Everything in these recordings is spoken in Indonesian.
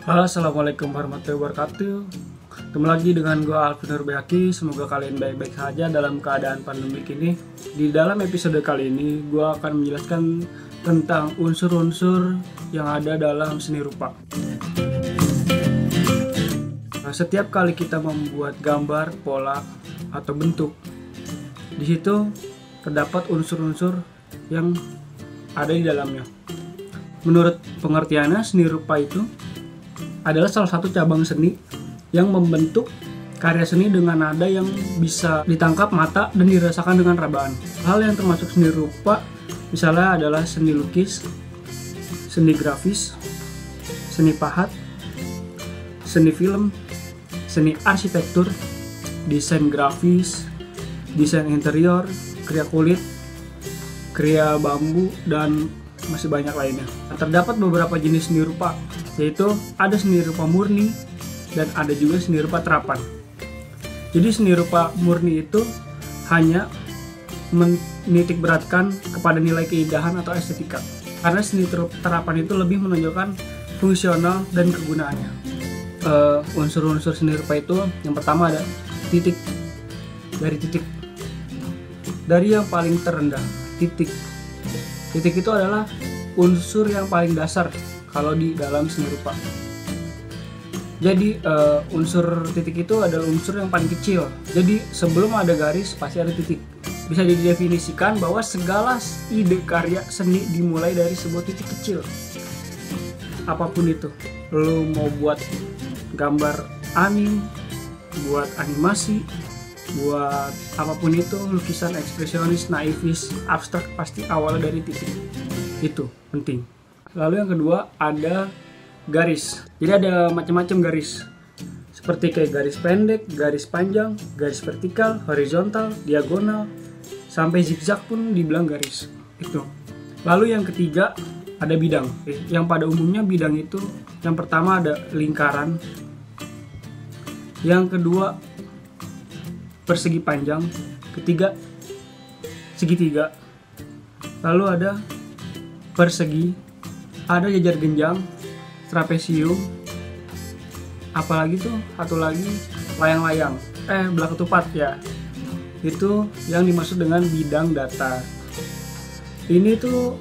Halo, assalamualaikum warahmatullahi wabarakatuh. Ketemu lagi dengan gue Alvin Nurbayaki. Semoga kalian baik-baik saja dalam keadaan pandemik ini. Di dalam episode kali ini gue akan menjelaskan tentang unsur-unsur yang ada dalam seni rupa. Nah, setiap kali kita membuat gambar, pola, atau bentuk, di situ terdapat unsur-unsur yang ada di dalamnya. Menurut pengertiannya, seni rupa itu adalah salah satu cabang seni yang membentuk karya seni dengan nada yang bisa ditangkap mata dan dirasakan dengan rabaan. Hal yang termasuk seni rupa misalnya adalah seni lukis, seni grafis, seni pahat, seni film, seni arsitektur, desain grafis, desain interior, kriya kulit, kriya bambu, dan masih banyak lainnya. Terdapat beberapa jenis seni rupa, yaitu ada seni rupa murni dan ada juga seni rupa terapan. Jadi seni rupa murni itu hanya menitik beratkan kepada nilai keindahan atau estetika, karena seni terapan itu lebih menonjolkan fungsional dan kegunaannya. Unsur-unsur seni rupa itu yang pertama ada titik. Dari yang paling terendah, titik itu adalah unsur yang paling dasar kalau di dalam seni rupa. Jadi unsur titik itu adalah unsur yang paling kecil. Jadi sebelum ada garis pasti ada titik. Bisa didefinisikan bahwa segala ide karya seni dimulai dari sebuah titik kecil. Apapun itu, lo mau buat gambar anime, buat animasi, buat apapun itu, lukisan ekspresionis, naivis, abstrak, pasti awalnya dari titik. Itu penting. Lalu yang kedua ada garis. Jadi ada macam-macam garis, seperti kayak garis pendek, garis panjang, garis vertikal, horizontal, diagonal, sampai zigzag pun dibilang garis. Itu. Lalu yang ketiga ada bidang. Yang pada umumnya bidang itu yang pertama ada lingkaran, yang kedua persegi panjang, ketiga segitiga, lalu ada persegi, ada jajar genjang, trapesium, apalagi tuh satu lagi layang-layang, belah ketupat ya. Itu yang dimaksud dengan bidang datar. Ini tuh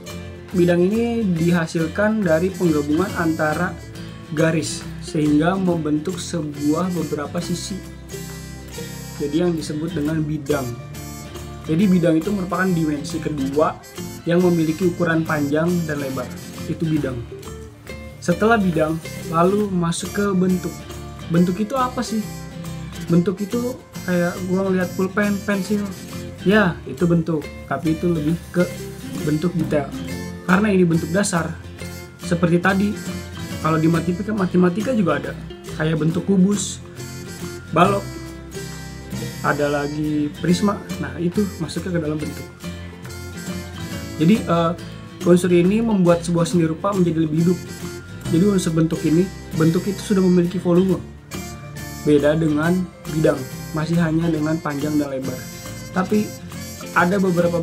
bidang ini dihasilkan dari penggabungan antara garis sehingga membentuk sebuah beberapa sisi. Jadi yang disebut dengan bidang. Jadi bidang itu merupakan dimensi kedua yang memiliki ukuran panjang dan lebar. Itu bidang. Setelah bidang, lalu masuk ke bentuk. Bentuk itu apa sih? Bentuk itu kayak gua ngeliat pulpen, pensil. Ya, itu bentuk. Tapi itu lebih ke bentuk detail. Karena ini bentuk dasar. Seperti tadi, kalau di matematika juga ada. Kayak bentuk kubus, balok, ada lagi prisma. Nah, itu masuknya ke dalam bentuk. Jadi unsur ini membuat sebuah seni rupa menjadi lebih hidup. Jadi unsur bentuk itu sudah memiliki volume. Beda dengan bidang, masih hanya dengan panjang dan lebar. Tapi ada beberapa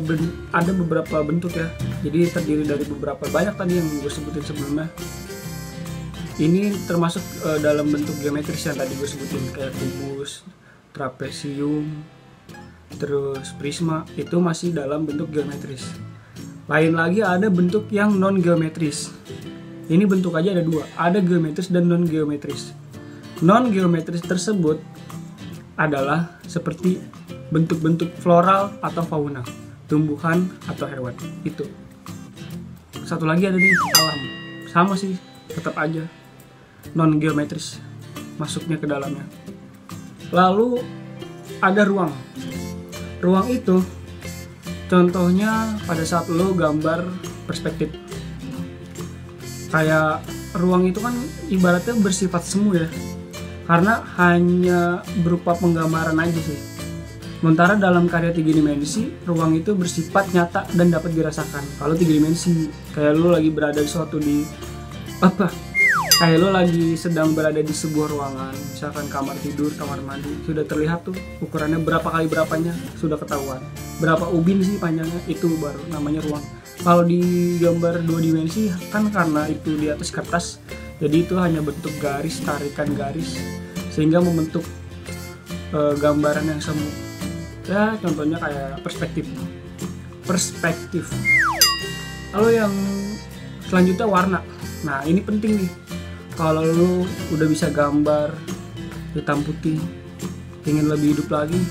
bentuk ya. Jadi terdiri dari beberapa, banyak tadi yang gue sebutin sebelumnya. Ini termasuk dalam bentuk geometris yang tadi gue sebutin, kayak kubus, trapesium, terus prisma, itu masih dalam bentuk geometris. Lain lagi ada bentuk yang non geometris. Ini bentuk aja ada dua, ada geometris dan non geometris. Non geometris tersebut adalah seperti bentuk-bentuk floral atau fauna, tumbuhan atau hewan. Itu. Satu lagi ada di alam, sama sih, tetap aja non geometris masuknya ke dalamnya. Lalu ada ruang. Ruang itu contohnya pada saat lo gambar perspektif. Kayak ruang itu kan ibaratnya bersifat semu ya, karena hanya berupa penggambaran aja sih. Sementara dalam karya 3 dimensi, ruang itu bersifat nyata dan dapat dirasakan. Kalau 3 dimensi, kayak lo lagi berada kayak lo lagi sedang berada di sebuah ruangan, misalkan kamar tidur, kamar mandi, sudah terlihat tuh ukurannya berapa kali berapanya, sudah ketahuan. Berapa ubin sih panjangnya, itu baru namanya ruang. Kalau di gambar 2 dimensi kan karena itu di atas kertas, Jadi itu hanya bentuk garis, tarikan garis sehingga membentuk gambaran yang semu. Ya contohnya kayak perspektif. Lalu yang selanjutnya warna. Nah ini penting nih, kalau lu udah bisa gambar hitam putih, ingin lebih hidup lagi,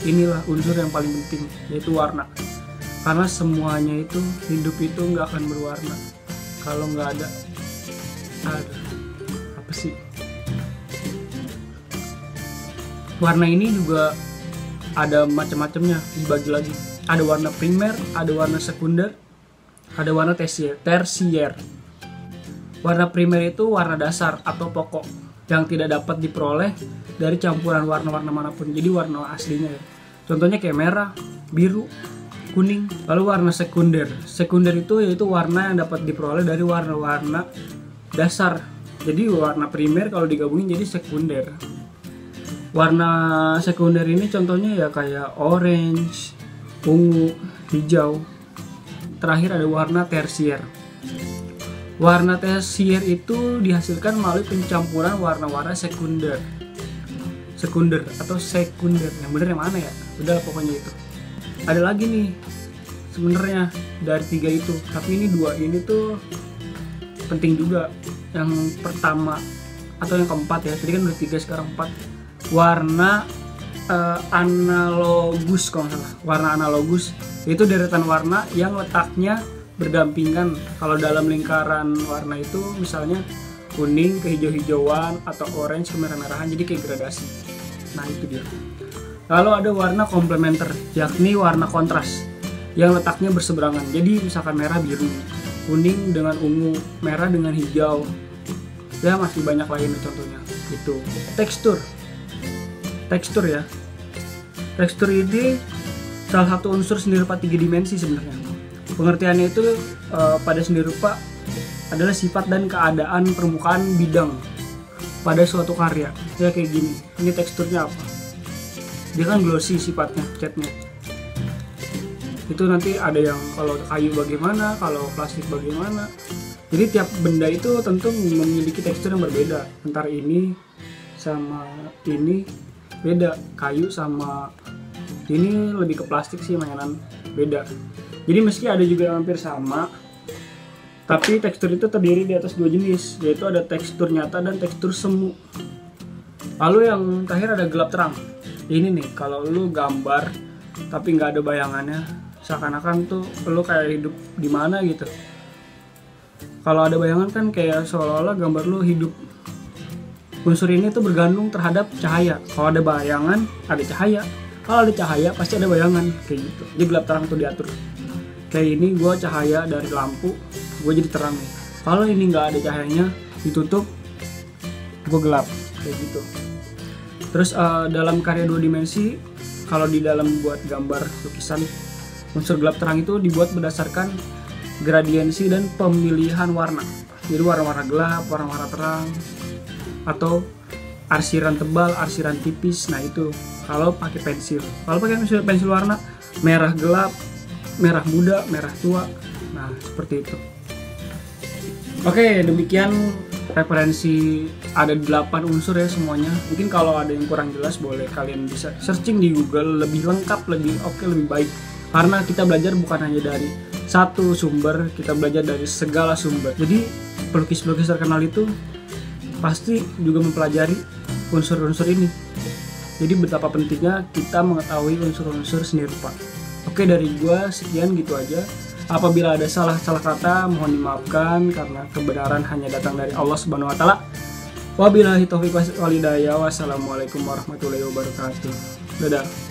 inilah unsur yang paling penting, yaitu warna. Karena semuanya itu, hidup itu nggak akan berwarna kalau nggak ada apa sih, warna ini juga ada macam-macamnya, dibagi lagi. Ada warna primer, ada warna sekunder, ada warna tersier. Warna primer itu warna dasar atau pokok yang tidak dapat diperoleh dari campuran warna-warna manapun. Jadi warna aslinya ya. Contohnya kayak merah, biru, kuning. Lalu warna sekunder. Sekunder itu yaitu warna yang dapat diperoleh dari warna-warna dasar. Jadi warna primer kalau digabungin jadi sekunder. Warna sekunder ini contohnya ya kayak orange, ungu, hijau. Terakhir ada warna tersier. Warna tersier itu dihasilkan melalui pencampuran warna-warna sekunder atau sekunder. Yang bener yang mana ya? Udah pokoknya itu. Ada lagi nih sebenarnya dari 3 itu, tapi ini 2 ini tuh penting juga. Yang pertama atau yang keempat ya, tadi kan udah 3 sekarang 4. Warna analogus kalau nggak salah. Warna analogus itu deretan warna yang letaknya berdampingan. Kalau dalam lingkaran warna itu misalnya kuning ke hijau-hijauan atau orange ke merah-merahan, jadi kayak gradasi. Nah itu dia. Lalu ada warna komplementer, yakni warna kontras yang letaknya berseberangan. Jadi misalkan merah biru, kuning dengan ungu, merah dengan hijau. Ya masih banyak lainnya contohnya. Itu tekstur ya. Tekstur ini salah satu unsur seni rupa 3 dimensi sebenarnya. Pengertiannya itu pada seni rupa adalah sifat dan keadaan permukaan bidang pada suatu karya. Ya kayak gini. Ini teksturnya apa? Dia kan glossy sifatnya, catnya. Itu nanti ada yang kalau kayu bagaimana, kalau plastik bagaimana. Jadi tiap benda itu tentu memiliki tekstur yang berbeda. Antara ini sama ini beda, kayu sama ini lebih ke plastik sih, mainan beda. Jadi meski ada juga yang hampir sama, tapi tekstur itu terdiri di atas 2 jenis, yaitu ada tekstur nyata dan tekstur semu. Lalu yang terakhir ada gelap terang. Ini nih, kalau lu gambar tapi nggak ada bayangannya, seakan-akan tuh lu kayak hidup di mana gitu. Kalau ada bayangan kan kayak seolah-olah gambar lu hidup. Unsur ini tuh bergantung terhadap cahaya. Kalau ada bayangan, ada cahaya. Kalau ada cahaya, pasti ada bayangan. Kayak gitu. Jadi gelap terang tuh diatur. Kayak ini gue cahaya dari lampu, gue jadi terang nih. Kalau ini nggak ada cahayanya, ditutup, gue gelap. Kayak gitu. Terus dalam karya 2 dimensi, kalau di dalam buat gambar lukisan, unsur gelap terang itu dibuat berdasarkan gradiensi dan pemilihan warna. Jadi warna-warna gelap, warna-warna terang, atau arsiran tebal, arsiran tipis. Nah itu kalau pakai pensil. Kalau pakai pensil warna, merah gelap, merah muda, merah tua. Nah seperti itu. Oke, demikian referensi. Ada 8 unsur ya semuanya. Mungkin kalau ada yang kurang jelas boleh kalian bisa searching di Google, lebih lengkap, lebih lebih baik. Karena kita belajar bukan hanya dari satu sumber, kita belajar dari segala sumber. Jadi pelukis-pelukis terkenal itu pasti juga mempelajari unsur-unsur ini. Jadi betapa pentingnya kita mengetahui unsur-unsur seni rupa. Oke, dari gua sekian gitu aja. Apabila ada salah-salah kata mohon dimaafkan karena kebenaran hanya datang dari Allah Subhanahu wa taala. Wabillahi taufiq wal hidayah. Wassalamualaikum warahmatullahi wabarakatuh. Dadah.